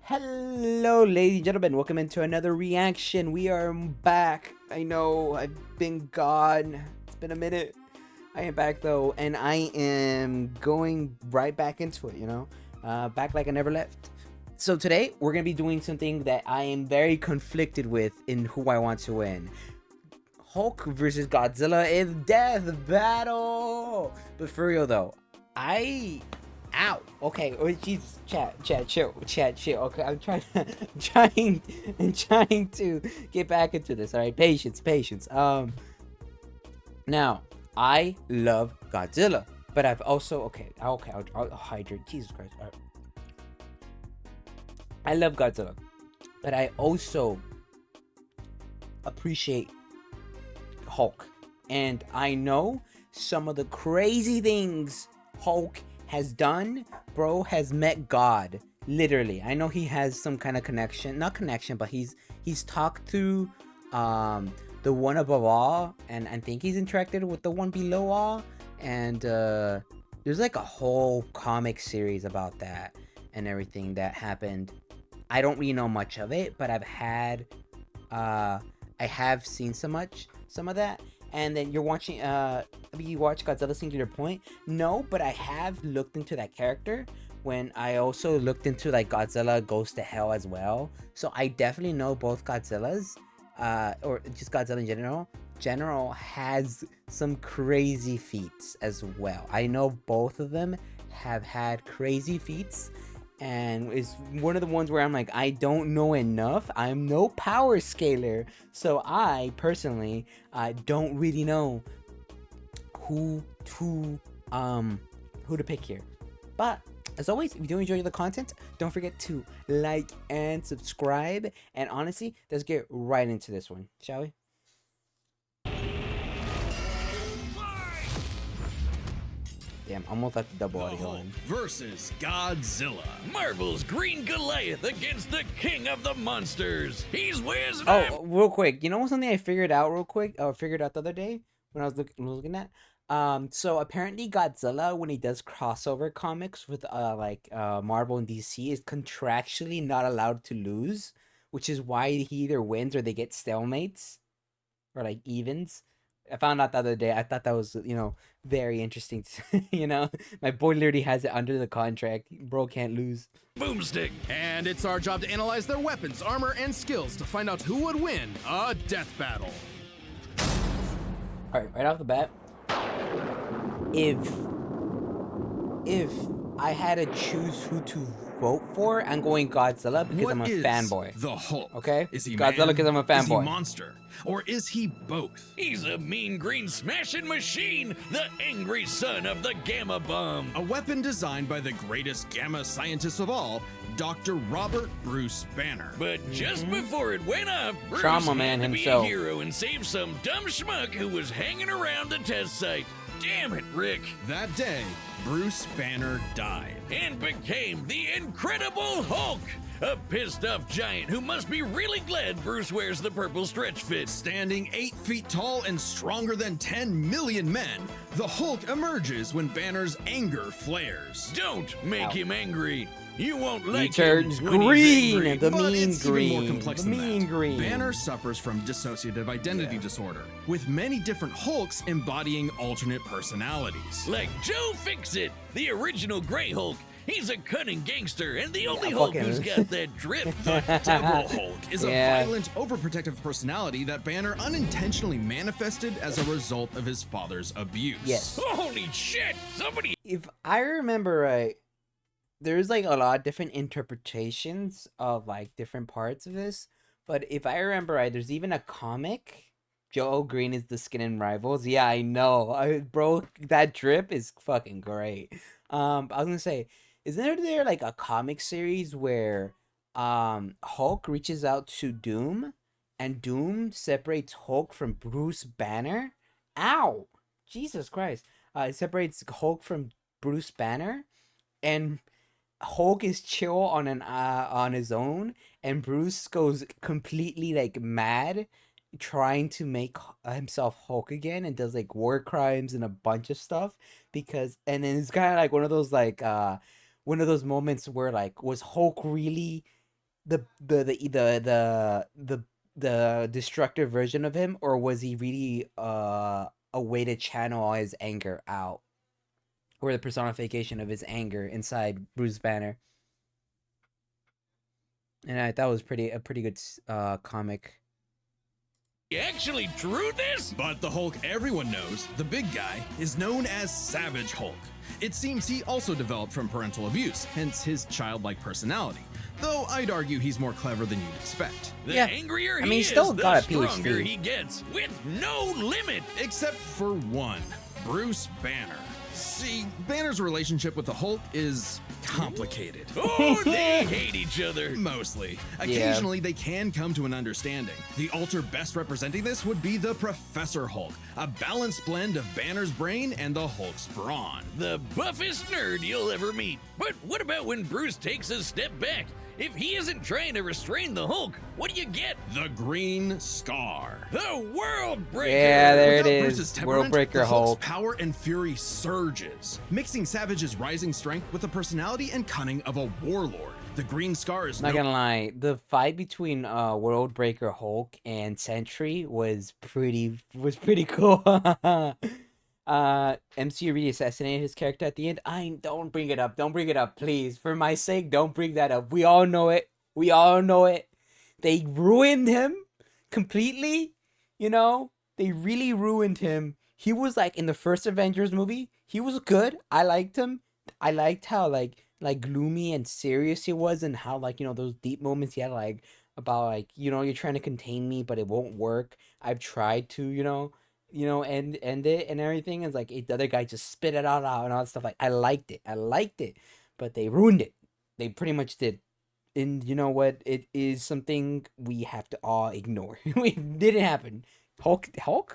Hello, ladies and gentlemen. Welcome into another reaction. We are back. I know I've been gone. It's been a minute. I am back though, and I am going right back into it. Back like I never left. So today we're gonna be doing something that I am very conflicted with in who I want to win. Hulk versus Godzilla in Death Battle. But for real though, Ow. Okay. Oh, jeez. Chat, chill. Okay, I'm trying to get back into this. All right, patience. Now I love Godzilla, but I've also okay. I'll hydrate. Jesus Christ. All right. I love Godzilla, but I also appreciate Hulk, and I know some of the crazy things Hulk has done. Bro has met God, literally. I know he has some kind of connection, not connection, but he's talked to the one above all, and I think he's interacted with the one below all, and there's like a whole comic series about that and everything that happened. I don't really know much of it, but I have seen some of that. And then you're watching you watch Godzilla Singular Point? No, but I have looked into that character when I also looked into like Godzilla Goes to Hell as well. So I definitely know both Godzillas, or just Godzilla in general has some crazy feats as well. I know both of them have had crazy feats, and it's one of the ones where I'm like, I don't know enough. I'm no power scaler, so I personally don't really know who to pick here. But as always, if you do enjoy the content, don't forget to like and subscribe. And honestly, let's get right into this one, shall we? Damn, almost left the double audio on. Versus Godzilla. Marvel's Green Goliath against the King of the Monsters. He's whiz. Oh, real quick, you know something I figured out figured out the other day when I was looking at. So apparently Godzilla, when he does crossover comics with Marvel and DC, is contractually not allowed to lose, which is why he either wins or they get stalemates or like evens. I found out the other day. I thought that was, very interesting. My boy literally has it under the contract. Bro can't lose. Boomstick. And it's our job to analyze their weapons, armor, and skills to find out who would win a death battle. All right off the bat, if I had to choose who to vote for, I'm going Godzilla because I'm a fanboy. The Hulk. Okay? Is he Godzilla because I'm a fanboy. Is he monster? Or is he both? He's a mean green smashing machine, the angry son of the Gamma Bomb. A weapon designed by the greatest gamma scientist of all, Dr. Robert Bruce Banner. But just before it went off, Bruce Trauma had man to himself. be a hero and save some dumb schmuck who was hanging around the test site. Damn it, Rick. That day, Bruce Banner died. And became the Incredible Hulk, a pissed-off giant who must be really glad Bruce wears the purple stretch fit. Standing 8 feet tall and stronger than 10 million men, the Hulk emerges when Banner's anger flares. Don't make him angry. You won't like He turns him when he's angry. green. The But mean it's even more green. complex The than mean that. green. Banner suffers from dissociative identity disorder, with many different Hulks embodying alternate personalities. Like Joe Fixit, the original Grey Hulk. He's a cunning gangster and the only Yeah, Hulk fucking- who's got that drip. Devil Hulk is Yeah. a violent, overprotective personality that Banner unintentionally manifested as a result of his father's abuse. Yes. Holy shit! Somebody. If I remember right, there's like a lot of different interpretations of like different parts of this. But if I remember right, there's even a comic. Joe Green is the Skin and Rivals. Yeah, I know. Bro, that drip is fucking great. I was gonna say, isn't there like a comic series where Hulk reaches out to Doom and Doom separates Hulk from Bruce Banner? Ow! Jesus Christ. It separates Hulk from Bruce Banner, and Hulk is chill on his own, and Bruce goes completely like mad, trying to make himself Hulk again, and does like war crimes and a bunch of stuff and then it's kind of like one of those like one of those moments where like was Hulk really the destructive version of him, or was he really a way to channel all his anger out, or the personification of his anger inside Bruce Banner? And I thought it was a pretty good comic. You actually drew this? But the Hulk everyone knows, the big guy, is known as Savage Hulk. It seems he also developed from parental abuse, hence his childlike personality. Though I'd argue he's more clever than you'd expect. The Yeah. angrier I mean, he he's still is, got the a PhD. stronger he gets, with no limit. Except for one, Bruce Banner. See, Banner's relationship with the Hulk is complicated. Oh, they hate each other. Mostly. Occasionally, they can come to an understanding. The alter best representing this would be the Professor Hulk, a balanced blend of Banner's brain and the Hulk's brawn. The buffest nerd you'll ever meet. But what about when Bruce takes a step back? If he isn't trying to restrain the Hulk, what do you get? The Green Scar. The World Breaker! Yeah, there it Without is. Bruce's temperament, World Breaker the Hulk's Hulk. power and fury surges, mixing Savage's rising strength with the personality and cunning of a warlord. The Green Scar is Not gonna lie, the fight between World Breaker Hulk and Sentry was pretty cool. MCU really assassinated his character at the end. Don't bring it up, please. For my sake, don't bring that up. We all know it. They ruined him completely. You know, they really ruined him. He was like in the first Avengers movie. He was good. I liked him. I liked how like gloomy and serious he was, and how like, you know, those deep moments he had, like about like, you know, you're trying to contain me, but it won't work. I've tried to, end it and everything. It's like the other guy just spit it out and all that stuff. Like I liked it, but they ruined it. They pretty much did. And you know what? It is something we have to all ignore. It didn't happen. Hulk,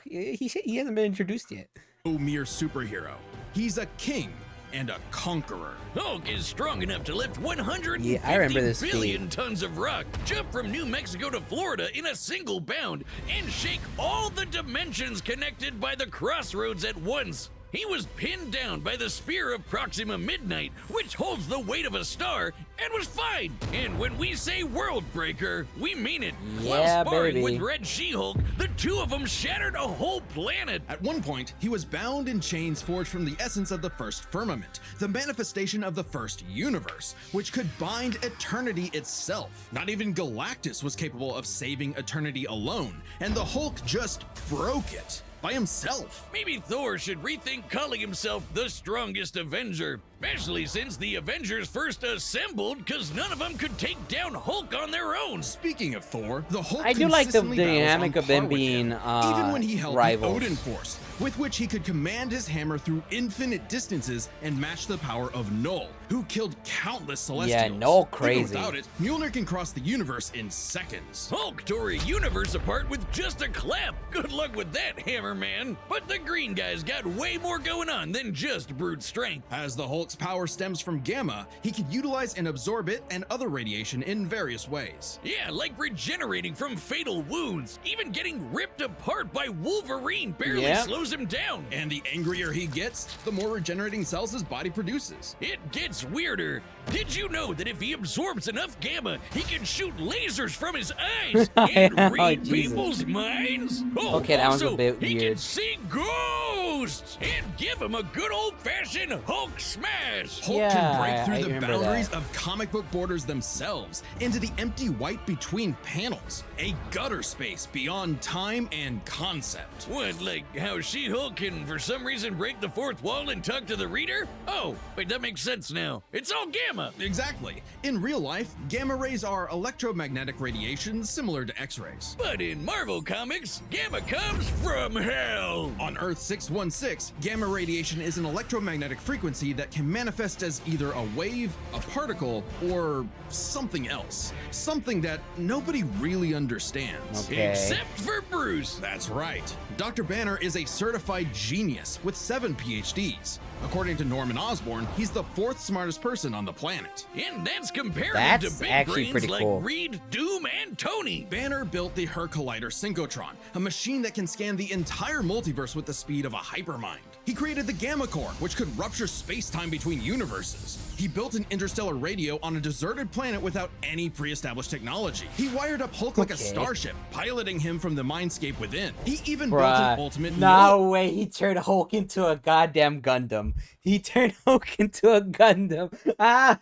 he hasn't been introduced yet. no mere superhero. He's a king and a conqueror. Hulk is strong enough to lift 150 Yeah, I remember this billion feat. tons of rock, jump from New Mexico to Florida in a single bound, and shake all the dimensions connected by the crossroads at once. He was pinned down by the spear of Proxima Midnight, which holds the weight of a star, and was fine. And when we say World Breaker, we mean it. Yeah, While sparring baby. with Red She-Hulk, the two of them shattered a whole planet. At one point, he was bound in chains forged from the essence of the first firmament, the manifestation of the first universe, which could bind eternity itself. Not even Galactus was capable of saving eternity alone, and the Hulk just broke it. By himself. Maybe Thor should rethink calling himself the strongest Avenger, especially since the Avengers first assembled because none of them could take down Hulk on their own. Speaking of Thor, the Hulk I do like the consistently battles dynamic on of them par with being, him, even when he held rivals. the Odin Force, with which he could command his hammer through infinite distances and match the power of Null, who killed countless Celestials. Null Even crazy. without it, Mjolnir can cross the universe in seconds. Hulk tore a universe apart with just a clap. Good luck with that, Hammer Man. But the green guy's got way more going on than just brute strength. As the Hulk's power stems from gamma, he can utilize and absorb it and other radiation in various ways. Yeah, like regenerating from fatal wounds. Even getting ripped apart by Wolverine barely Yeah. slows him down. And the angrier he gets, the more regenerating cells his body produces. It gets weirder. Did you know that if he absorbs enough gamma, he can shoot lasers from his eyes and Oh, read Jesus. people's minds? Oh, Okay, that one's a also, bit he can weird. see ghosts and give him a good old-fashioned Hulk smash. Hulk Yeah, can break I through the remember boundaries that. of comic book borders themselves into the empty white between panels, a gutter space beyond time and concept. What, like how She-Hulk can for some reason break the fourth wall and talk to the reader? Oh, wait, that makes sense now. It's all gamma. Exactly. In real life, gamma rays are electromagnetic radiation similar to X-rays. But in Marvel Comics, gamma comes from hell. On Earth 616, gamma radiation is an electromagnetic frequency that can manifest as either a wave, a particle, or something else. Something that nobody really understands. Okay. Except for Bruce. That's right. Dr. Banner is a certified genius with 7 PhDs. According to Norman Osborn, he's the 4th smartest person on the planet. And that's comparative That's to big actually brains pretty like cool. Reed, Doom, and Tony. Banner built the Her Collider Synchrotron, a machine that can scan the entire multiverse with the speed of a hypermind. He created the Gamma Core, which could rupture space-time between universes. He built an interstellar radio on a deserted planet without any pre-established technology. He wired up Hulk like a Okay. starship, piloting him from the mindscape within. He even built Bruh, an ultimate no way, he turned Hulk into a goddamn Gundam. He turned Hulk into a Gundam. Ah,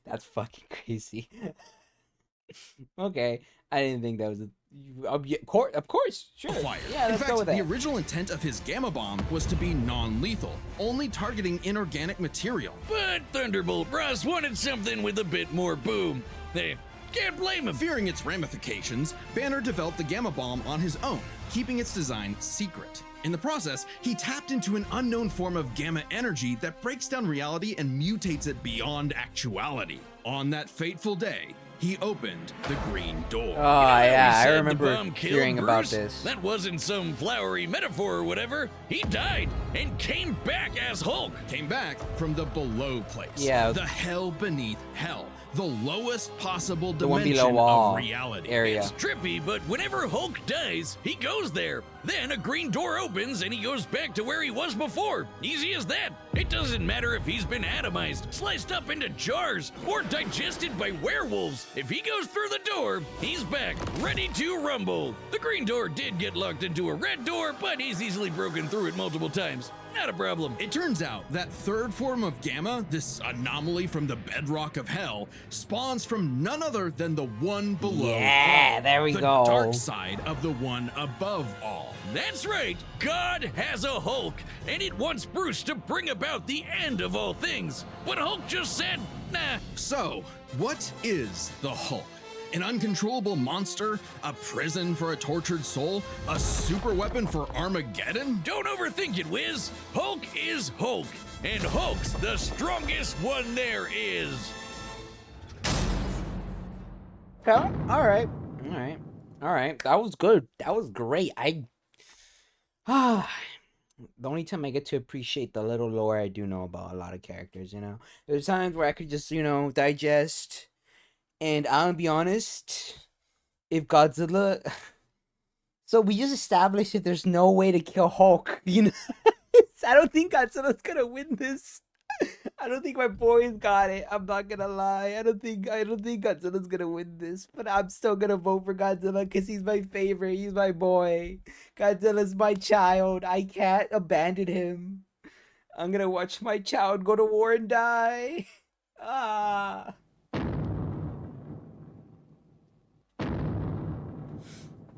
that's fucking crazy. Okay, I didn't think that was a... Of course, sure. Fire. Yeah, In let's fact, go with the that. original intent of his gamma bomb was to be non-lethal, only targeting inorganic material. But Thunderbolt Ross wanted something with a bit more boom. They can't blame him. Fearing its ramifications, Banner developed the gamma bomb on his own, keeping its design secret. In the process, he tapped into an unknown form of gamma energy that breaks down reality and mutates it beyond actuality. On that fateful day, he opened the Green Door. Oh, How he yeah, I said the remember bomb killed hearing about Bruce? this. That wasn't some flowery metaphor or whatever. He died and came back as Hulk. Came back from the below place. Yeah. The hell beneath hell. The lowest possible The one dimension below all of reality. area. It's trippy, but whenever Hulk dies, he goes there. Then a green door opens and he goes back to where he was before. Easy as that. It doesn't matter if he's been atomized, sliced up into jars, or digested by werewolves. If he goes through the door, he's back, ready to rumble. The green door did get locked into a red door, but he's easily broken through it multiple times. Not a problem. It turns out that third form of gamma, this anomaly from the bedrock of hell, spawns from none other than the one below Yeah, all, there we the go. dark side of the one above all. That's right, God has a Hulk, and it wants Bruce to bring about the end of all things. But Hulk just said, nah. So, what is the Hulk? An uncontrollable monster? A prison for a tortured soul? A super weapon for Armageddon? Don't overthink it, Wiz. Hulk is Hulk, and Hulk's the strongest one there is. Okay, all right. That was good. That was great. The only time I get to appreciate the little lore I do know about a lot of characters, you know. There's times where I could just, digest. And I'll be honest, if Godzilla... So we just established that there's no way to kill Hulk, you know? I don't think Godzilla's gonna win this. I don't think my boys got it. I'm not gonna lie. I don't think Godzilla's gonna win this. But I'm still gonna vote for Godzilla because he's my favorite. He's my boy. Godzilla's my child. I can't abandon him. I'm gonna watch my child go to war and die. Ah.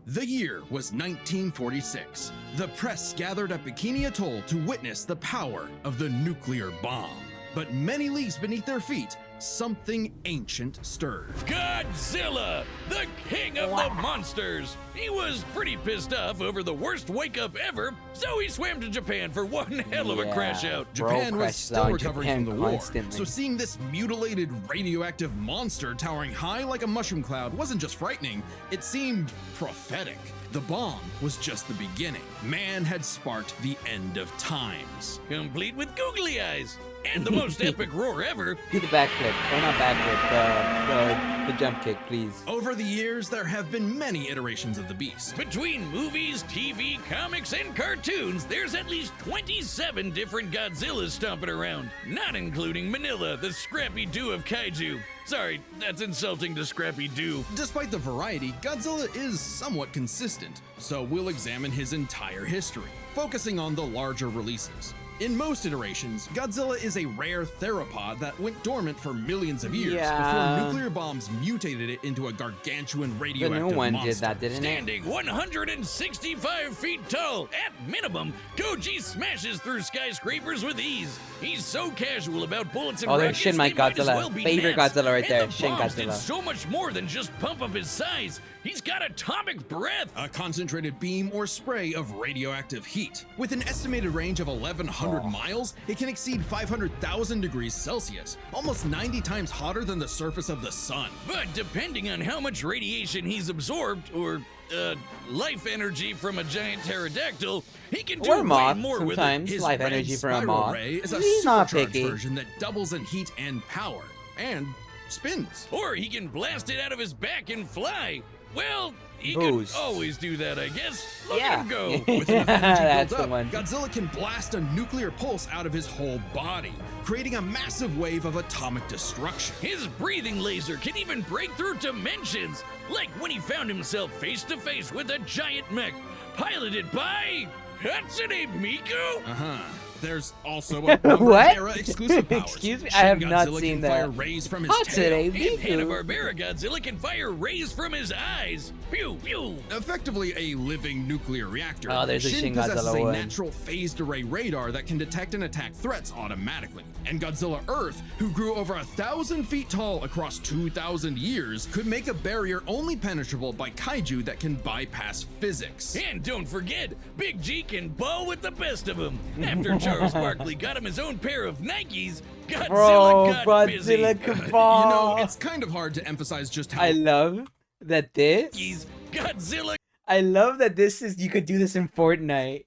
The year was 1946. The press gathered at Bikini Atoll to witness the power of the nuclear bomb. But many leagues beneath their feet, something ancient stirred. Godzilla, the king of the monsters. He was pretty pissed off over the worst wake-up ever, so he swam to Japan for one hell of a crash out. Bro Japan was crashes still out in recovering Japan from the war, constantly. so seeing this mutilated radioactive monster towering high like a mushroom cloud wasn't just frightening, it seemed prophetic. The bomb was just the beginning. Man had sparked the end of times. Complete with googly eyes. And the most epic roar ever. Do the backflip. Oh, not backflip. The jump kick, please. Over the years, there have been many iterations of the beast. Between movies, TV, comics, and cartoons, there's at least 27 different Godzillas stomping around, not including Manila, the Scrappy Doo of kaiju. Sorry, that's insulting to Scrappy Doo. Despite the variety, Godzilla is somewhat consistent, so we'll examine his entire history, focusing on the larger releases. In most iterations, Godzilla is a rare theropod that went dormant for millions of years before nuclear bombs mutated it into a gargantuan radioactive The new one monster. did that, didn't it? Standing 165 feet tall, at minimum, Goji smashes through skyscrapers with ease. He's so casual about bullets and Oh, there's rockets, Shin they might as Godzilla. well be Favorite gnats. Godzilla right And there, the Shin bombs did Godzilla. so much more than just pump up his size. He's got atomic breath. A concentrated beam or spray of radioactive heat. With an estimated range of 1,100 miles, it can exceed 500,000 degrees Celsius, almost 90 times hotter than the surface of the sun. But depending on how much radiation he's absorbed, or life energy from a giant pterodactyl, he can do Or way moth, more with it. sometimes. His Life red energy from a spiral moth. ray is a He's not supercharged picky. version that doubles in heat and power, and spins. Or he can blast it out of his back and fly. Well, he Boost. could always do that, I guess. Look Yeah. at him go. With enough energy That's built the up, one. Godzilla can blast a nuclear pulse out of his whole body, creating a massive wave of atomic destruction. His breathing laser can even break through dimensions, like when he found himself face to face with a giant mech piloted by Hatsune Miku. There's also a number What? of era exclusive powers. Excuse me? I Shin have not Godzilla seen can fire that. rays from his Hatsune tail. And Miku. Hanna-Barbera Godzilla can fire rays from his eyes. Pew, pew. Effectively a living nuclear reactor. Oh, there's a Shin Shin possesses Godzilla a one. natural phased array radar that can detect and attack threats automatically. And Godzilla Earth, who grew over 1,000 feet tall across 2,000 years, could make a barrier only penetrable by kaiju that can bypass physics. And don't forget, Big G can ball with the best of them. After Charles Barkley got him his own pair of Nikes, Godzilla Bro, got busy. Godzilla can You ball. know, it's kind of hard to emphasize just how I love that this. Godzilla I love that this is. You could do this in Fortnite.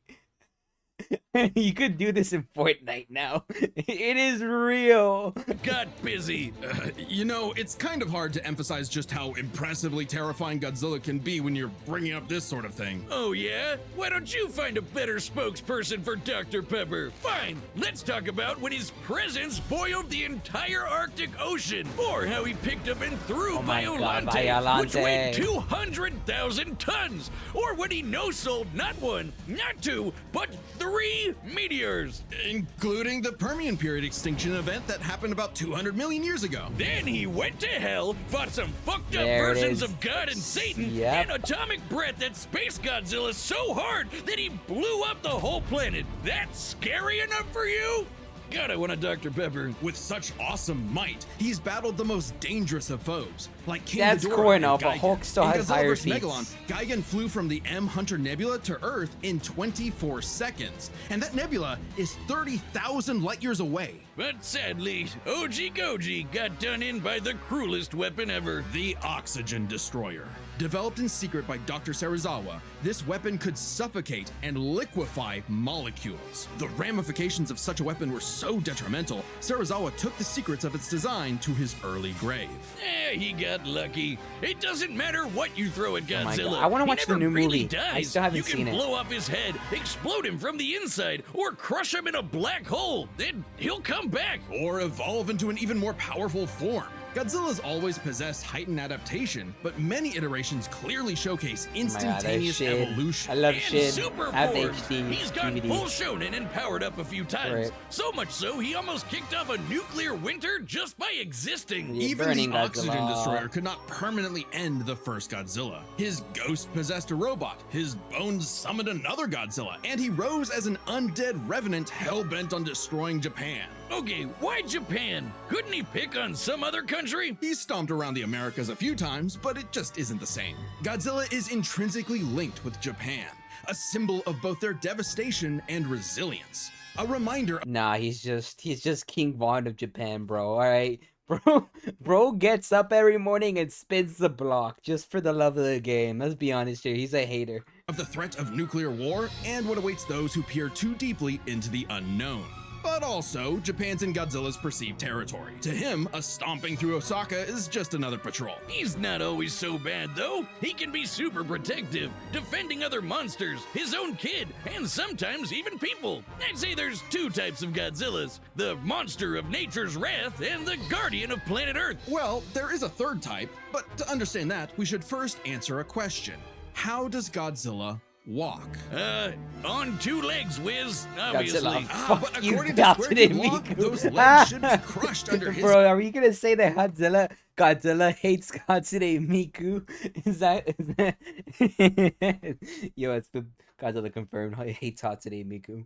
You could do this in Fortnite now. It is real. got busy. You know, it's kind of hard to emphasize just how impressively terrifying Godzilla can be when you're bringing up this sort of thing. Oh yeah? Why don't you find a better spokesperson for Dr. Pepper? Fine, let's talk about when his presence boiled the entire Arctic Ocean, or how he picked up and threw Oh my God, Violante, which weighed Violante. 200,000 tons, or when he no-sold not one, not two, but 3 meteors. Including the Permian period extinction event that happened about 200 million years ago. Then he went to hell, fought some fucked up There it versions is. of God and Satan, Yep. and atomic breath that Space Godzilla so hard that he blew up the whole planet. That's scary enough for you? God, I want a Dr. Pepper. With such awesome might, he's battled the most dangerous of foes, like King That's Ghidorah cool and enough, but Gigan. Hulk still In has Godzilla higher vs. feats. Megalon, Gigan flew from the M Hunter Nebula to Earth in 24 seconds, and that nebula is 30,000 light years away. But sadly, OG Goji got done in by the cruelest weapon ever. The Oxygen Destroyer. Developed in secret by Dr. Serizawa, this weapon could suffocate and liquefy molecules. The ramifications of such a weapon were so detrimental, Serizawa took the secrets of its design to his early grave. He got lucky. It doesn't matter what you throw at Oh my Godzilla. God, I wanna He watch the never new really movie. Dies. I still haven't you can seen it. blow off his head, explode him from the inside, or crush him in a black hole. Then he'll come back. Or evolve into an even more powerful form. Godzilla's always possessed heightened adaptation, but many iterations clearly showcase Oh my God, there's instantaneous Shin. evolution. I love And Shin. super I have the force. HD He's got DVD. full shonen and powered up a few times. Right. So much so, he almost kicked off a nuclear winter just by existing. Yeah. Even Burning the Oxygen Godzilla. Destroyer could not permanently end the first Godzilla. His ghost possessed a robot, his bones summoned another Godzilla, and he rose as an undead revenant hell-bent on destroying Japan. Okay, why Japan? Couldn't he pick on some other country? He's stomped around the Americas a few times, but it just isn't the same. Godzilla is intrinsically linked with Japan, a symbol of both their devastation and resilience. A reminder Nah, he's just King Von of Japan, bro. All right, bro gets up every morning and spins the block just for the love of the game. Let's be honest here, he's a hater. of the threat of nuclear war and what awaits those who peer too deeply into the unknown. But also, Japan's in Godzilla's perceived territory. To him, a stomping through Osaka is just another patrol. He's not always so bad, though. He can be super protective, defending other monsters, his own kid, and sometimes even people. I'd say there's 2 types of Godzillas: the monster of nature's wrath and the guardian of planet Earth. Well, there is a third type, but to understand that, we should first answer a question. How does Godzilla walk? On 2 legs, Wiz, obviously. Godzilla. But Fuck you, according to Square Kid Hatsune Law, Miku. those legs should be crushed under his... Bro, are you gonna say that Godzilla hates Hatsune Miku? Is that Yo, it's the Godzilla confirmed he hates Hatsune Miku.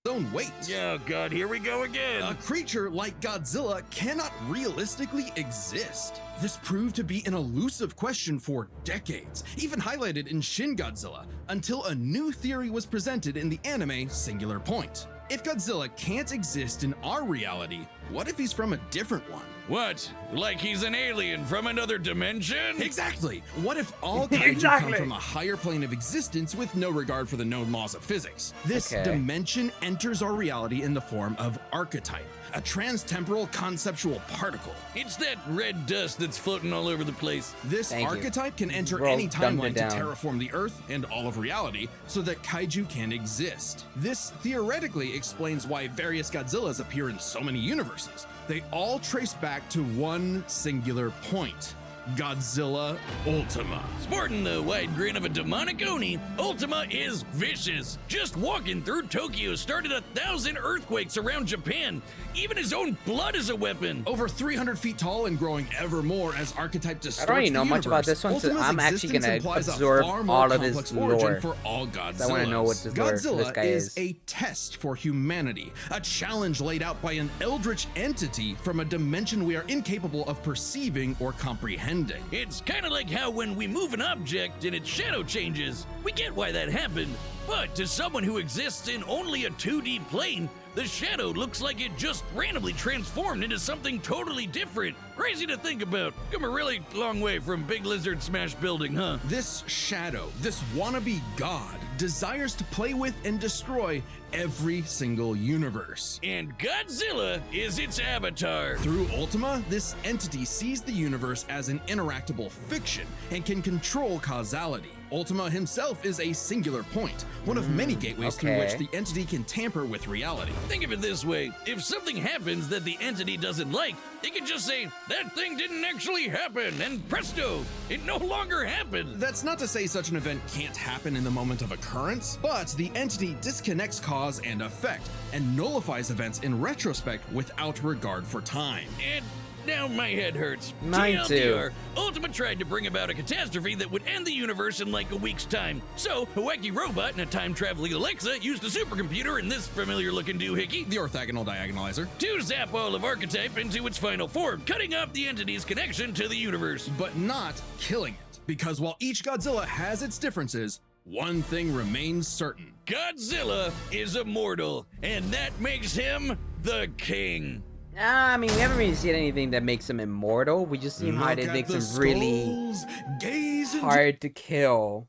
own weight. Oh god, here we go again. A creature like Godzilla cannot realistically exist. This proved to be an elusive question for decades, even highlighted in Shin Godzilla, until a new theory was presented in the anime Singular Point. If Godzilla can't exist in our reality, what if he's from a different one? What? Like he's an alien from another dimension? Exactly! What if all kaiju Exactly. come from a higher plane of existence with no regard for the known laws of physics? This Okay. dimension enters our reality in the form of archetype, a transtemporal conceptual particle. It's that red dust that's floating all over the place. This Thank you. archetype can enter Bro, any dumbed timeline it to down. terraform the Earth and all of reality so that kaiju can exist. This theoretically explains why various Godzillas appear in so many universes. They all trace back to one singular point: Godzilla Ultima. Sporting the wide grin of a demonic Oni, Ultima is vicious. Just walking through Tokyo started 1,000 earthquakes around Japan. Even his own blood is a weapon. Over 300 feet tall and growing ever more as archetype distorts I don't even the know much about universe, this one, so Ultima's I'm actually existence gonna implies a absorb far more all of his complex origin lore. for all Godzillas. I wanna know what this lore- Godzilla this guy is. a test for humanity, a challenge laid out by an eldritch entity from a dimension we are incapable of perceiving or comprehending. It's kind of like how when we move an object and its shadow changes, we get why that happened. But to someone who exists in only a 2D plane, the shadow looks like it just randomly transformed into something totally different. Crazy to think about. Come a really long way from Big Lizard Smash Building, huh? This shadow, this wannabe god, desires to play with and destroy every single universe. And Godzilla is its avatar. Through Ultima, this entity sees the universe as an interactable fiction and can control causality. Ultima himself is a singular point, one of many gateways through which okay. the entity can tamper with reality. Think of it this way. If something happens that the entity doesn't like, it can just say, that thing didn't actually happen, and presto, it no longer happened. That's not to say such an event can't happen in the moment of occurrence, but the entity disconnects cause and effect and nullifies events in retrospect without regard for time. And now my head hurts. Mine TLDR, Ultima tried to bring about a catastrophe that would end the universe in like a week's time. So, a wacky robot and a time-traveling Alexa used a supercomputer and this familiar-looking doohickey The orthogonal diagonalizer. to zap all of Archetype into its final form, cutting off the entity's connection to the universe. But not killing it, because while each Godzilla has its differences, one thing remains certain. Godzilla is immortal, and that makes him the king. I mean, we haven't really seen anything that makes him immortal. We just seen how Look it at makes the him really skulls, gaze into hard to kill.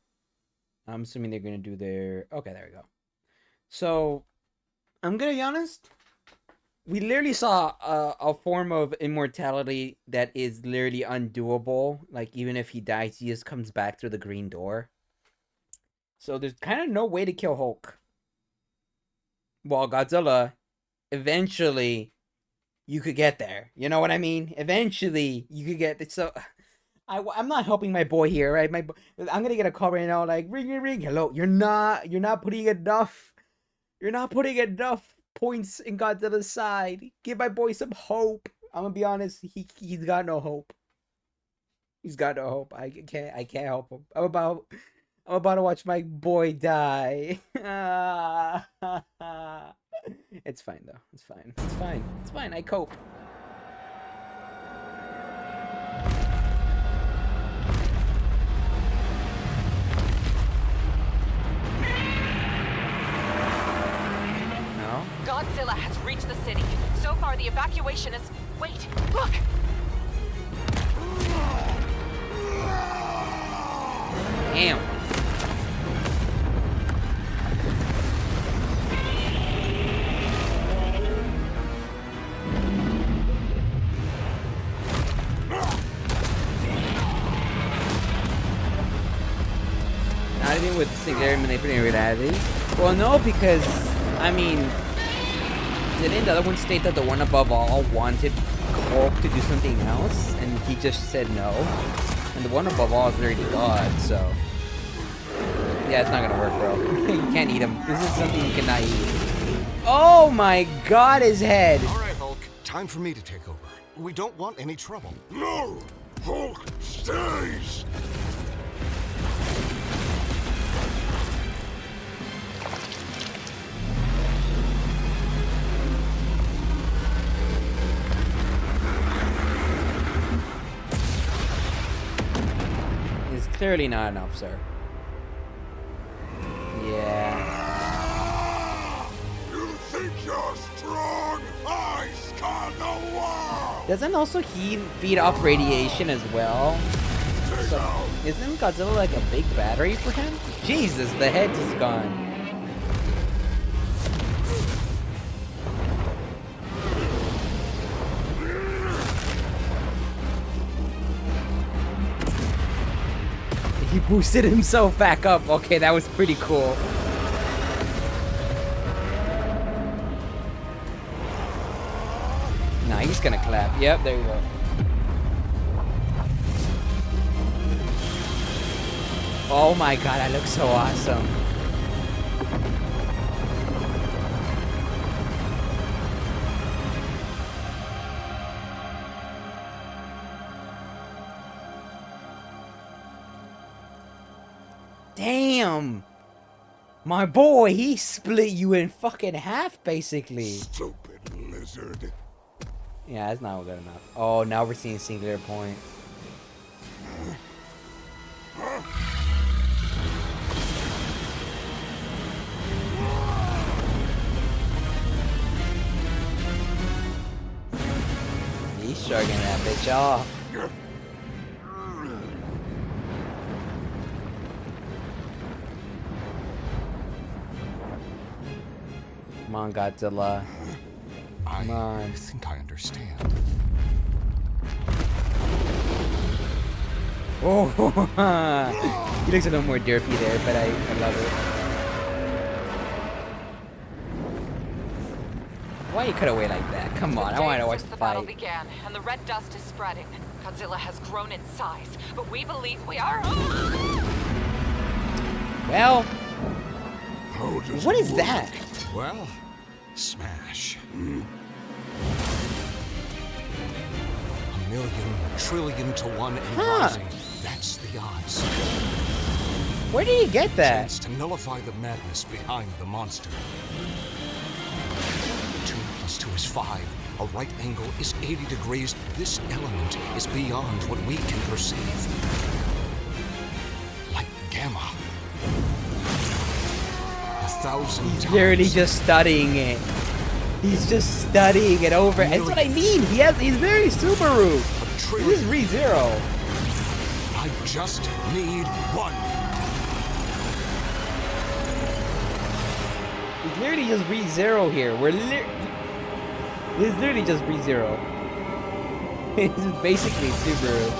I'm assuming they're gonna do their... Okay, there we go. So, I'm gonna be honest. We literally saw a form of immortality that is literally undoable. Like, even if he dies, he just comes back through the green door. So there's kind of no way to kill Hulk. While Godzilla, eventually, you could get there. You know what I mean? Eventually, you could get... So, I'm not helping my boy here, right? I'm gonna get a call right now, like, ring, ring, ring. Hello, you're not putting enough... You're not putting enough points in Godzilla's side. Give my boy some hope. I'm gonna be honest, he's got no hope. He's got no hope. I can't help him. I'm about to watch my boy die. It's fine though. It's fine. It's fine. It's fine. I cope. No? Godzilla has reached the city. So far, the evacuation is... Wait, look! Damn. Not even with singularity manipulating reality. Well, no, because I mean, didn't the other one state that the one above all wanted Hulk to do something else, and he just said no? And the one above all is already God, so yeah, it's not gonna work, bro. You can't eat him. This is something you cannot eat. Oh my God, his head! All right, Hulk. Time for me to take over. We don't want any trouble. No! Hulk stays! It's clearly not enough, sir. Yeah. You think you're strong? I scan the world! Doesn't also he feed off radiation as well? So, isn't Godzilla like a big battery for him? Jesus, the head just gone. He boosted himself back up. Okay, that was pretty cool. Nah, he's gonna clap. Yep, there you go. Oh my god, I look so awesome. Damn! My boy, he split you in fucking half, basically. Stupid lizard. Yeah, that's not good enough. Oh, now we're seeing singular point. He's shrugging that bitch off. Come on, Godzilla. Come on. I think I understand. Oh, he looks a little more derpy there, but I love it. Why you cut away like that? Come on, I want to watch Since the the battle fight. began, and the red dust is spreading. Godzilla has grown in size, but we believe we are. Well, How does what it is work? that? Well, smash. A million, trillion to one and rising. That's the odds. Where did he get that? Chance to nullify the madness behind the monster. 2 + 2 is 5. A right angle is 80 degrees. This element is beyond what we can perceive. Like gamma. 1,000 times. Literally just studying it. He's just studying it over. That's what I mean. He's very Subaru. A This trillion. is ReZero. I just need one. He's literally just ReZero here. It's literally just ReZero. It's basically Subaru.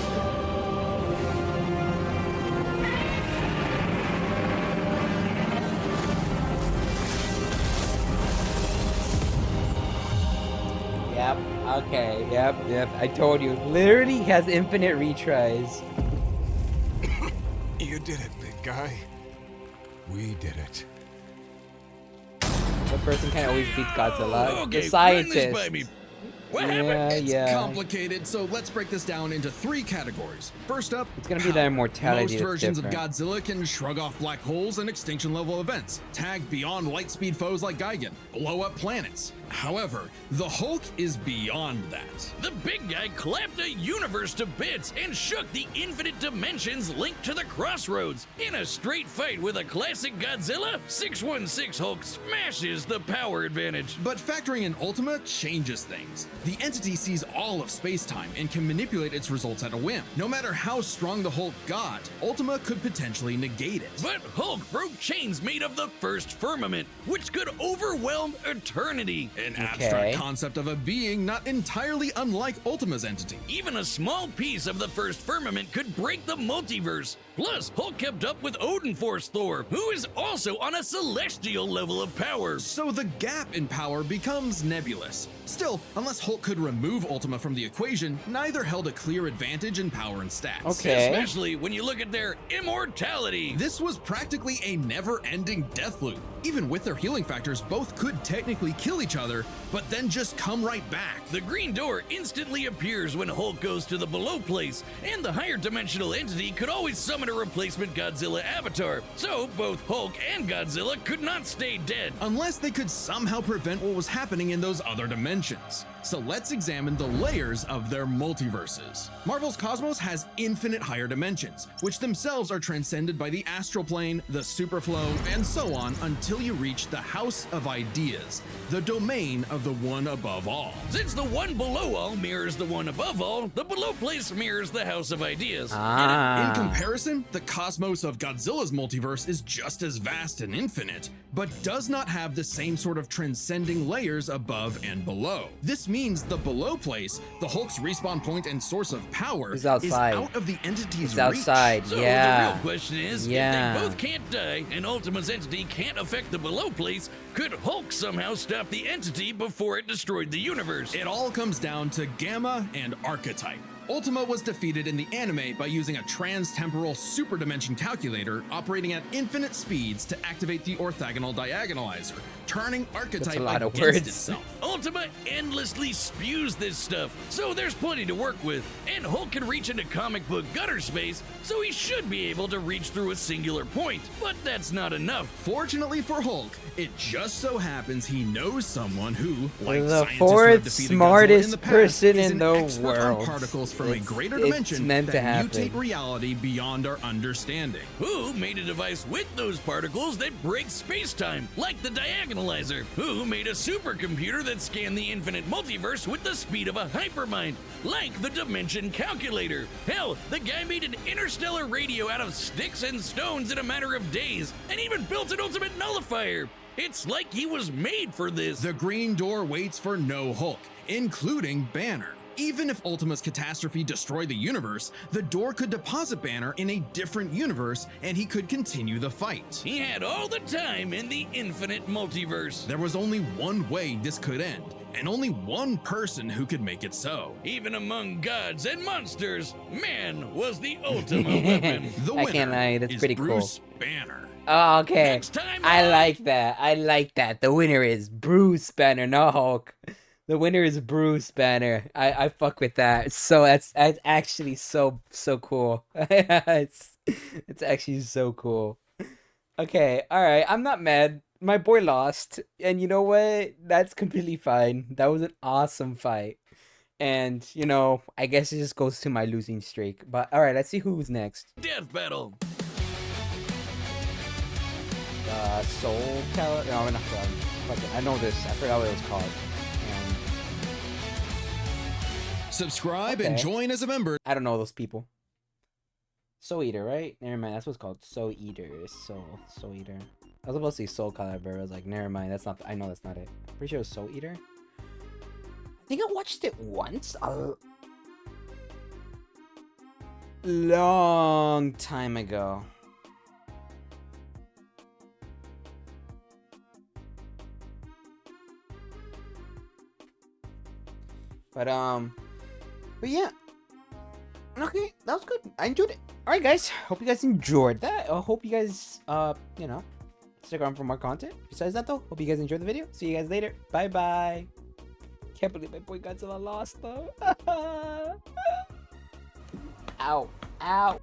Yep. Okay. Yep. I told you. Literally has infinite retries. You did it, big guy. We did it. The person can't always beat Godzilla. Okay, The run this scientist. by me. What happened? It's complicated, so let's break this down into 3 categories. First up, It's gonna be the power. immortality Most that's versions different. of Godzilla can shrug off black holes and extinction level events, tag beyond light speed foes like Gigan, blow up planets. However, the Hulk is beyond that. The big guy clapped a universe to bits and shook the infinite dimensions linked to the crossroads. In a straight fight with a classic Godzilla, 616 Hulk smashes the power advantage. But factoring in Ultima changes things. The entity sees all of space-time and can manipulate its results at a whim. No matter how strong the Hulk got, Ultima could potentially negate it. But Hulk broke chains made of the first firmament, which could overwhelm eternity. An Okay. abstract concept of a being not entirely unlike Ultima's entity. Even a small piece of the first firmament could break the multiverse. Plus, Hulk kept up with Odin Force Thor, who is also on a celestial level of power. So the gap in power becomes nebulous. Still, unless Hulk could remove Ultima from the equation, neither held a clear advantage in power and stats. Okay. Especially when you look at their immortality. This was practically a never-ending death loop. Even with their healing factors, both could technically kill each other, but then just come right back. The green door instantly appears when Hulk goes to the below place, and the higher dimensional entity could always summon a replacement Godzilla avatar. So both Hulk and Godzilla could not stay dead. Unless they could somehow prevent what was happening in those other dimensions. So let's examine the layers of their multiverses. Marvel's cosmos has infinite higher dimensions, which themselves are transcended by the astral plane, the superflow, and so on until you reach the House of Ideas, the domain of the one above all. Since the one below all mirrors the one above all, the below place mirrors the House of Ideas. In comparison, the cosmos of Godzilla's multiverse is just as vast and infinite, but does not have the same sort of transcending layers above and below. This means the below place, the Hulk's respawn point and source of power, It's outside. is out of the entity's It's outside. So Yeah. the real question is, Yeah. if they both can't die and Ultima's entity can't affect the below place, could Hulk somehow stop the entity before it destroyed the universe? It all comes down to Gamma and Archetype. Ultima was defeated in the anime by using a trans-temporal superdimension calculator operating at infinite speeds to activate the orthogonal diagonalizer, turning Archetype lot of against words. itself. Ultima endlessly spews this stuff, so there's plenty to work with. And Hulk can reach into comic book gutter space, so he should be able to reach through a singular point. But that's not enough. Fortunately for Hulk, it just so happens he knows someone who, like The scientists who have fourth defeated Godzilla smartest in the past, person is in an the expert on world. particles from a It's- greater it's dimension meant to that happen. mutate reality beyond our understanding. Who made a device with those particles that breaks space-time, like the diagonalizer? Who made a supercomputer that scanned the infinite multiverse with the speed of a hypermind, like the dimension calculator? Hell, the guy made an interstellar radio out of sticks and stones in a matter of days, and even built an ultimate nullifier. It's like he was made for this. The Green Door waits for no Hulk, including Banner. Even if Ultima's catastrophe destroyed the universe, the door could deposit Banner in a different universe and he could continue the fight. He had all the time in the infinite multiverse. There was only one way this could end, and only one person who could make it so. Even among gods and monsters, man was the ultimate weapon. The I winner can't lie, that's is pretty cool. Bruce Banner. Oh, okay. Next time I on- like that. I like that. The winner is Bruce Banner, not Hulk. The winner is Bruce Banner. I fuck with that. So that's actually so cool. it's actually so cool. Okay, all right. I'm not mad. My boy lost, and you know what? That's completely fine. That was an awesome fight, and you know, I guess it just goes to my losing streak. But all right, let's see who's next. Death battle. Soul Calibur. No, not fuck it. I know this. I forgot what it was called. Subscribe and Okay. join as a member. I don't know those people. Soul Eater, right? Never mind. That's what's called. Soul Eater. Soul Eater. I was supposed to say Soul Calibur. I was like, never mind. That's not. I know that's not it. I'm pretty sure it was Soul Eater. I think I watched it once. A long time ago. But yeah. Okay, that was good. I enjoyed it. Alright guys, hope you guys enjoyed that. I hope you guys you know, stick around for more content. Besides that though, hope you guys enjoyed the video. See you guys later. Bye bye. Can't believe my boy Godzilla lost though. Ow. Ow.